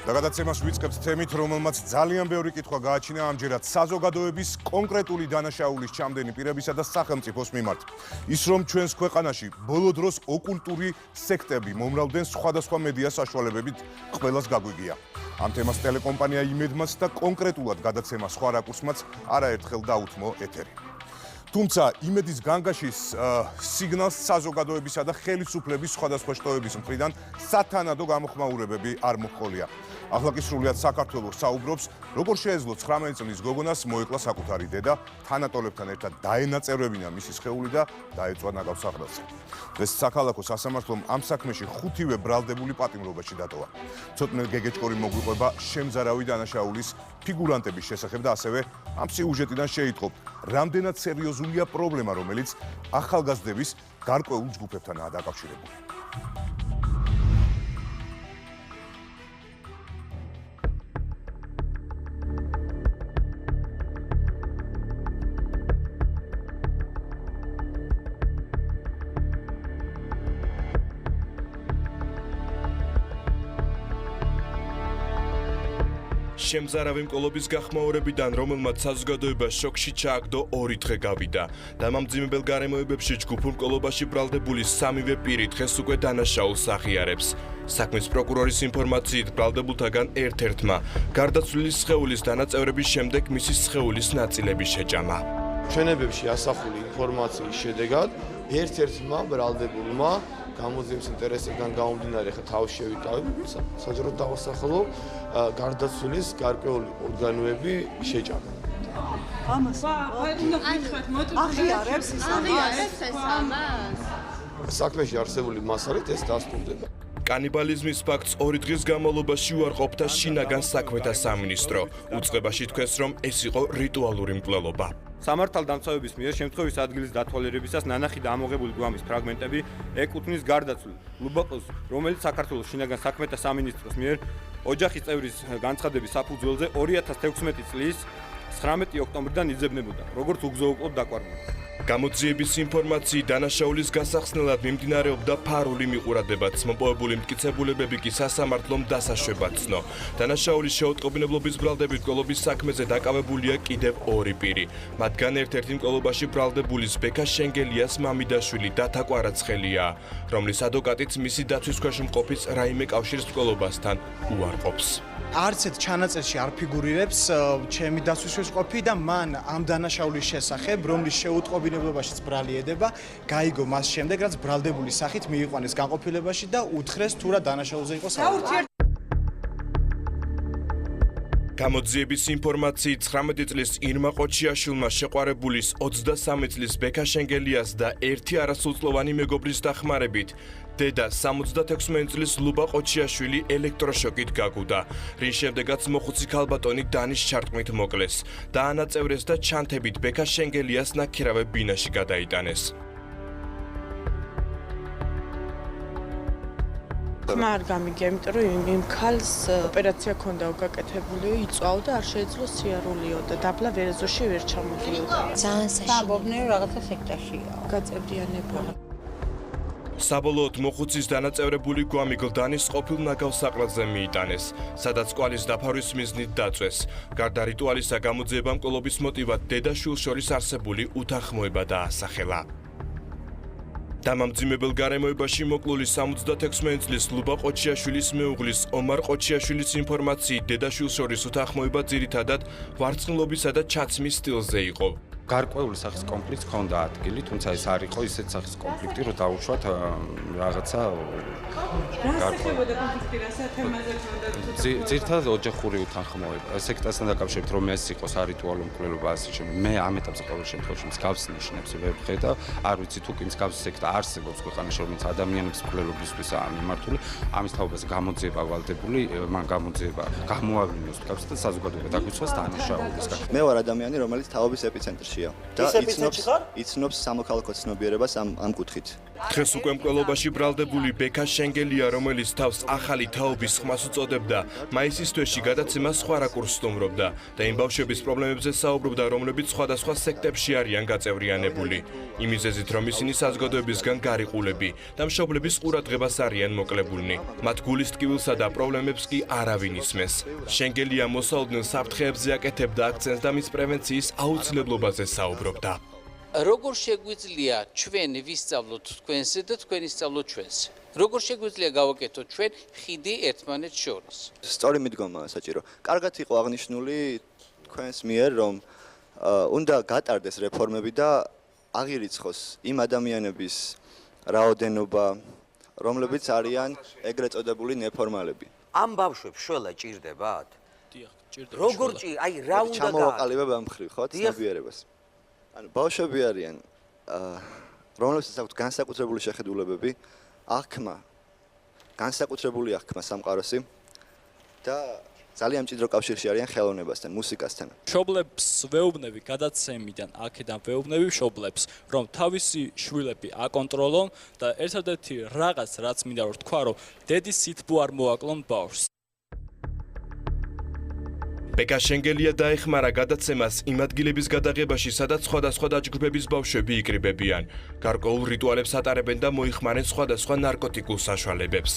და გადაცემას ვიწყებთ თემით, რომელმაც ძალიან ბევრი კითხვა გააჩინა ამჯერად საზოგადოების კონკრეტული დანაშაულის ჩამდენი პირებისა და სახელმწიფოს მიმართ. ის რომ ჩვენს ქვეყანაში ბოლო დროს ოკულტური სექტები მომრავლდნენ სხვადასხვა მედია საშუალებებით ყველას გაგვიგია. ამ თემას ტელეკომპანია იმედმაც და კონკრეტულად გადაცემა სხვა რაკურსმაც არაერთხელ დაუთმო ეთერი. თუმცა იმედის განგაშის სიგნალს საზოგადოებისა და ხელისუფლების სხვადასხვა შტოების მხრიდან სათანადო გამოხმაურებები არ მოჰყოლია. ახლა კი სრულიად საქართველოს საუბრობს, როგორ შეეძლო 19 წლის გოგონას მოეკლა საკუთარი დედა, თანატოლებთან ერთად დაენაწევრებინა მისი სხეული და დაეწვა ნაგავს სახელზე. დღეს საქალაქო სასამართლომ ამ საქმეში 5-ვე ბრალდებული პატიმრობაში დატოვა. ცოტნე გეგეჭკორი მოგვიყვება შემზარავი დანაშაულის ფიგურანტების შესახებ და ასევე ამ სიუჟეტიდან შეიტყობ, რამდენად სერიოზულია პრობლემა, რომელიც ახალგაზრდების გარკვეულ ჯგუფებთანაა დაკავშირებული. შემზარავი მკვლობის გახმაურებიდან, რომელმაც საზოგადოება შოკში ჩააგდო 2 დღე გავიდა. დამამძიმებელ გარემოებებში ჯგუფურ მკვლობაში ბრალდებული 3-ვე პირი დღეს უკვე დანაშაულს აღიარებს. საქმის პროკურორის ინფორმაციით ბრალდებულთაგან ერთ-ერთმა გარდაცვლილი სხეულის დანაწევრების შემდეგ მისი სხეულის ნაწილები შეჭამა. ჩვენებებში ასახული ინფორმაციის შედეგად ერთ-ერთმა ბრალდებულმა გამოძიების ინტერესებიდან გამომდინარე ხა თავში შევიკავებ, საჯარო დავასახელო გარდაცვლილის გარკვეული ორგანოები შეჭამა. ამას აღიარებს ეს ამას. საქმეში არსებული მასალით ეს დასტურდება. კანიბალიზმის ფაქტს 2 დღის განმავლობაში უარყოფდა შინაგან საქმეთა სამინისტრო. უწყებაში თქვეს, რომ ეს იყო რიტუალური მკვლელობა. სამართალდამცავების მიერ შემთხვევის ადგილის დათვალიერებისას ნანახი და ამოღებული გვამის ფრაგმენტები ეკუთვნის გარდაცვლილ ლუბაყოს, რომელიც საქართველოს შინაგან საქმეთა სამინისტროს მიერ ოჯახის წევრის განცხადების საფუძველზე 2016 წლის 19 ოქტომბრიდან იძებნებოდა, როგორც უგზო-უკლოდ დაკვარგული. გამოძიების ინფორმაციით დანაშაულის გასახსნელად მიმდინარეობდა ფარული მიყურებებაც, მოპოვებული მტკიცებულებები კი სასამართლომ დასაშვებად ცნო. დანაშაულის შეუტყობინებლობის ბრალდებით მკვლობის საქმეზე დაკავებულია კიდევ 2 პირი. მათგან ერთ-ერთი მკვლობაში ბრალდებულის ბექა შენგელიას მამიდაშვილი დათა კვარაცხელია, რომლის ადვოკატიც მისი დაცვის ქვეშ მყოფის რაიმე კავშირის მკვლობასთან უარყოფს. არც ერთ ჩანაწერში არ ფიგურირებს ჩემი დაცვის ქვეშ ყოფი და მან ამ დანაშაულის შესახებ, რომლის შეუტყობინებლობაშიც ბრალი ედება, გაიგო მას შემდეგ, რაც ბრალდებულის სახით მიიყვანეს განყოფილებაში და უთხრეს თუ რა დანაშაულზე იყო საუბარი. გამოძიების ინფორმაციით 19 წლის ირმა ყოჩიაშვილმა შეყვარებულის 23 წლის ბექა შენგელიას და ერთი არასრულწლოვანი მეგობრის დახმარებით დედა 76 წლის ლუბა ყოჩიაშვილი ელექტროშოკით გაგუდა, რის შემდეგაც მოხუცი ქალბატონი დანის ჩარტყმით მოკლეს. დაანაწევრეს და ჩანთებით ბექა შენგელიას ნაქირავე ბინაში გადაიტანეს. ხმა არ გამიგია, იმიტომ რომ იმ ქალს ოპერაცია ქონდა გაკეთებული, იწვაო და არ შეეძლო სიარულიო და დაბლა ვერეზოში ვერ ჩამოდიოდა. ძალიან საშინელი რაღაცა სექტაშია. გაწევრიანება. საბოლოოდ მოხუცის დანაწევრებული გვამი გლდანის ყოფილ ნაგავსაყრელზე მიიტანეს, სადაც კვალის დაფარვის მიზნით დაწვეს. გარდა რიტუალისა გამოძიება მკვლობის მოტივად დედა-შვილს შორის არსებული უთანხმოება დაასახელა. დამამძიმებელ გარემოებაში მოკლული 76 წლის ლუბა ყოჩიაშვილის მეუღლის ომარ ყოჩიაშვილის ინფორმაციით დედა-შვილს შორის უთანხმოება ძირითადად ვარცხნილობისა და ჩაცმის სტილზე იყო. გარკვეული სახის კონფლიქტი ჰქონდა ადგილი, თუმცა ეს არ იყო ისეთ სახის კონფლიქტი, რომ დაუშვათ რაღაცა გარკვეული კონფლიქტი რასაც თემაზე თუნდაც ძირითადად ოჯახური უთანხმოება. სექტასთან დაკავშირებით რომ ეს იყოს არიტუალურ მკვლელობა ასე შემდეგ. მე ამ ეტაპზე ყოველ შემთხვევაში მსგავს ნიშნებს ვერ ვხედავ. არ ვიცი თუ კი მსგავსი სექტა არსებობს ქვეყანაში, რომელიც ადამიანების მკვლელობისთვისაა მიმართული. ამის თაობაზე გამოძიება ვალდებული, მან გამოძიება გამოავლინოს მსგავსი და საზოგადოება დაგვიცვას დანაშაულისგან. მე ვარ ადამიანი, რომელიც თაობის ეპიცენტრშია და იცნობს სამოქალაქო ცნობიერებას ამ კუთხით. დღეს უკვე მკვლელობაში ბრალდებული ბექა შენგელია, რომელიც თავს ახალი თაობის ხმას უწოდებდა, მაისის თვეში გადაცემას სხვა რაკურსს სტუმრობდა და იმ ბავშვების პრობლემებზე საუბრობდა, რომლებიც სხვადასხვა სექტებში არიან გაწევრიანებული. იმ მიზეზით, რომ ისინი საზოგადოებისგან გარიყულები და მშობლების ყურადღებას არიან მოკლებულნი. მათ გულის ტკივილსა და პრობლემებს კი არავინ ისმენს. შენგელია მოსაოდნელ საფრთხეებზე აკეთებდა აქცენტს და მის პრევენციის აუცილებლობაზე საუბრობდა. როგორ შეგვიძლია ჩვენ ვისწავლოთ თქვენზე და თქვენ ისწავლოთ ჩვენს? როგორ შეგვიძლია გავაკეთოთ ჩვენ ხიდი ერთმანეთს შორის? სწორი მიდგომაა საჭირო. კარგად იყო აღნიშნული თქვენს მიერ, რომ უნდა გატარდეს რეფორმები და აღირიცხოს იმ ადამიანების რაოდენობა, რომლებიც არიან ეგრეთ წოდებული ნეფორმალები. ამ ბავშვებს შველა ჭირდებათ? როგორ ჭირდება? აი რა უნდა ჩამოვაყალიბებ ამ მხრივ, ხო, ცნობიერებას. ანუ ბავშვები არიან, რომლებსაც აქვთ განსაკუთრებული შეხედულებები, აღქმა, განსაკუთრებული აღქმა სამყაროსი და ძალიან მჭიდრო კავშირში არიან ხელოვნებასთან, მუსიკასთან. მშობლებს ვეუბნები გადაცემიდან, აქედან ვეუბნები მშობლებს, რომ თავისი შვილები აკონტროლონ და ერთადერთი რაღაც, რაც მინდა რომ თქვა, რომ დედის სითბო არ მოაკლონ ბავშვს. ბექა შენგელია დაეხმარა გადაცემას იმ ადგილების გადაღებაში, სადაც სხვადასხვა დაჯგუფების ბავშვები იკრიბებიან. გარკვეულ რიტუალებს ატარებენ და მოიხმარენ სხვადასხვა ნარკოტიკულ საშუალებებს.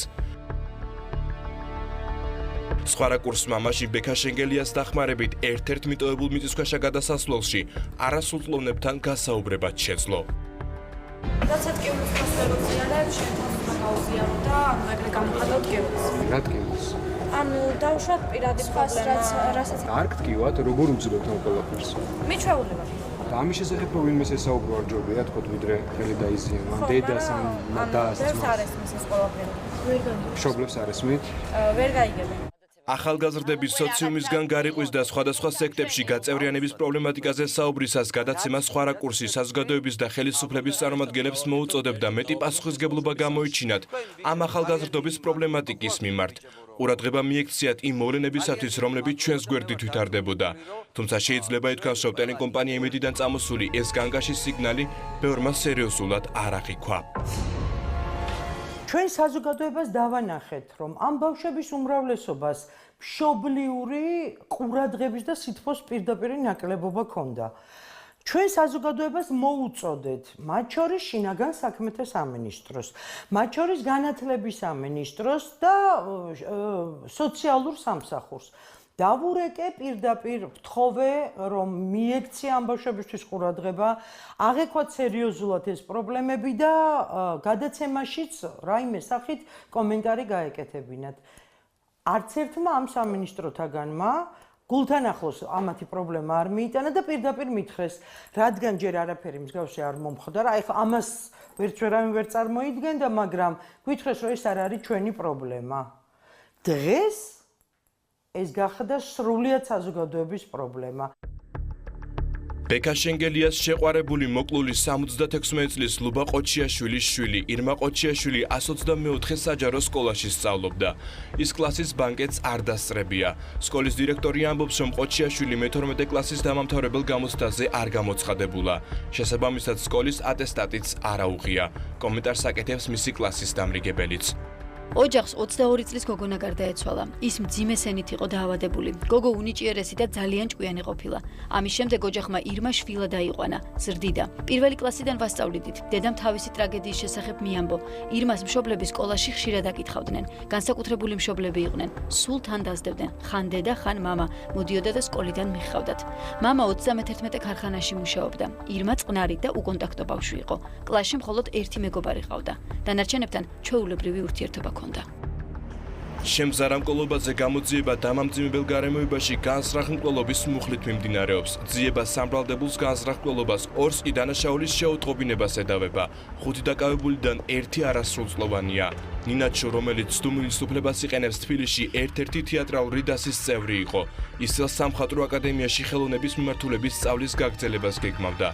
სხვა რაკურსმა მაშინ ბექა შენგელიას დახმარებით ერთ-ერთ მიტოვებულ მიწისქვეშა გადასასვლელში არასრულწლოვნებთან გასაუბრებად შეძლო. როცა ტკივილს მოსვეროძიარებ, შემთხვევით გაუზიარო და ეგრე გამოხატავ ტკივილს. რა ტკივილს? ანუ დავუშვათ პირადი პრობლემა, რასაც არ გტკივათ, როგორ უძლოთ ამ ყველაფერს? მიჩვეულება. და ამის შესახებ რომ ვინმეს ესაუბრო არ ჯობია, თქო ვიდრე ხელი დაიზიანო, ან დედას ან დას. ვერ არ ესმის ეს ყველაფერი. ვერ გაიგებ. მშობლებს არ ესმით? ვერ გაიგებენ. ახალგაზრდების სოციუმისგან გარიყვის და სხვადასხვა სექტებში გაწევრიანების პრობლემატიკაზე საუბრისას გადაცემა სხვა რაკურსი საზოგადოების და ხელისუფლების წარმომადგენლებს მოუწოდებდა მეტი პასუხისგებლობა გამოიჩინათ ამ ახალგაზრდობის პრობლემატიკის მიმართ. ყურადღება მიექციათ იმ მოვლენებისათვის, რომლებიც ჩვენს გვერდით ვითარდებოდა. თუმცა შეიძლება ითქვას, რომ ტელეკომპანია იმედიდან წამოსული ეს განგაშის სიგნალი ბევრმა სერიოზულად არ აღიქვა. ჩვენ საზოგადოებას დავანახეთ, რომ ამ ბავშვების უმრავლესობას მშობლიური ყურადღების და სითბოს პირდაპირ ნაკლებობა ჰქონდა. ჩვენ საზოგადოებას მოუწოდეთ, მათ შორის შინაგან საქმეთა სამინისტროს, მათ შორის განათლების სამინისტროს და სოციალურ სამსახურს. დავურეკე პირდაპირ ვთხოვე, რომ მიექცია ამ ბავშვებისთვის ყურადღება, აღექვათ სერიოზულად ეს პრობლემები და გადაცემაშიც რაიმე სახით კომენტარი გაეკეთებინათ. არც ერთმა ამ სამინისტროთაგანმა გულთან ახლოს ამათი პრობლემა არ მიიტანა და პირდაპირ მითხრეს, რადგან ჯერ არაფერი მსგავსი არ მომხდარა, აი ამას ვერც ვერავინ ვერ წარმოიდგენდა, მაგრამ გვითხრეს, რომ ეს არ არის ჩვენი პრობლემა. დღეს ეს გახდა სრულიად საზოგადოების პრობლემა. ბექა შენგელიას შეყვარებული მოკლული 76 წლის ლუბა ყოჩიაშვილის შვილი, ირმა ყოჩიაშვილი 124 საჯარო სკოლაში სწავლობდა. ის კლასის ბანკეტს არ დასწრებია. სკოლის დირექტორი ამბობს, რომ ყოჩიაშვილი მე-12 კლასის დამამთავრებელ გამოცდაზე არ გამოცხადებულა. შესაბამისად, სკოლის ატესტატიც არ აუღია. კომენტარს აკეთებს მისი კლასის დამრიგებელიც. ოჯახს 22 წლის გოგონა გარდაეცვალა. ის მძიმე სენით იყო დაავადებული. გოგო უნიჭიერესი და ძალიან ჭკვიანი ყოფილა. ამის შემდეგ ოჯახმა ირმა შვილა დაიყვანა, ზრდიდა. პირველი კლასიდან ვასწავლიდით. დედამ თავისი ტრაგედიის შესახებ მიამბო. ირმას მშობლები სკოლაში ხშირად აკითხავდნენ. განსაკუთრებული მშობლები იყვნენ. სულ თან დასდებდნენ. ხან დედა, ხან მამა. მოდიოდა და სკოლიდან მიჰყავდათ. მამა 31 ქარხანაში მუშაობდა. ირმა წყნარი და უკონტაქტო ბავშვი იყო. კლასში მხოლოდ ერთი მეგობარი ყავდა. დანარჩენებთან ჩვეულებრივი ურთიერთობა ჰქონდა. შემზარამკვლობაზე გამოძიება დამამძიმებელ გარემოებაში განზრახმკვლობის მუხლით მიმდინარეობს. ძიება სამბრალდებულს განზრახმკვლობას 2 კი დანაშაულის შეუტყობინებას ედავება. 5 დაკავებულიდან 1 არასრულწლოვანია. ნინაჩო, რომელიც სტუმრის უფლებას იყენებს თბილისში, ერთ-ერთი თეატრალური დასის წევრი იყო. ის წელს სამხატვრო აკადემიაში ხელოვნების მიმართულების სწავლის გაგრძელებას გეგმავდა.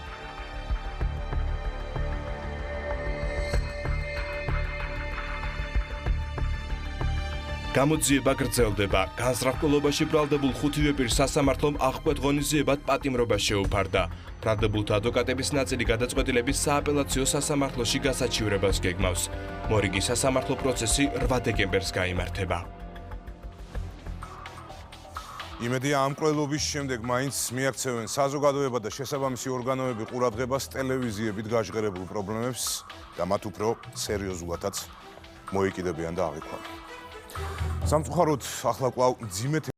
გამოძიება გრძელდება. განსწრაფკვლობაში ბრალდებულ ხუთივე პირს სასამართლომ აღკვეთ ღონისძიებად პატიმრობა შეუფარდა. ბრალდებულთა ადვოკატების ნაწილი გადაწყვეტილების სააპელაციო სასამართლოში გასაჩივრებას გეგმავს. მორიგი სასამართლო პროცესი 8 დეკემბერს გაიმართება. იმედია ამ კვლელობის შემდეგ მაინც მიაქცევენ საზოგადოება და შესაბამისი ორგანოები ყურადღებას ტელევიზიებით გაჟღერებულ პრობლემებს და მათ უფრო სერიოზულადაც მოიკიდებიან და აღიქვამენ. სამწუხაროდ ახლა კვლავ მძიმე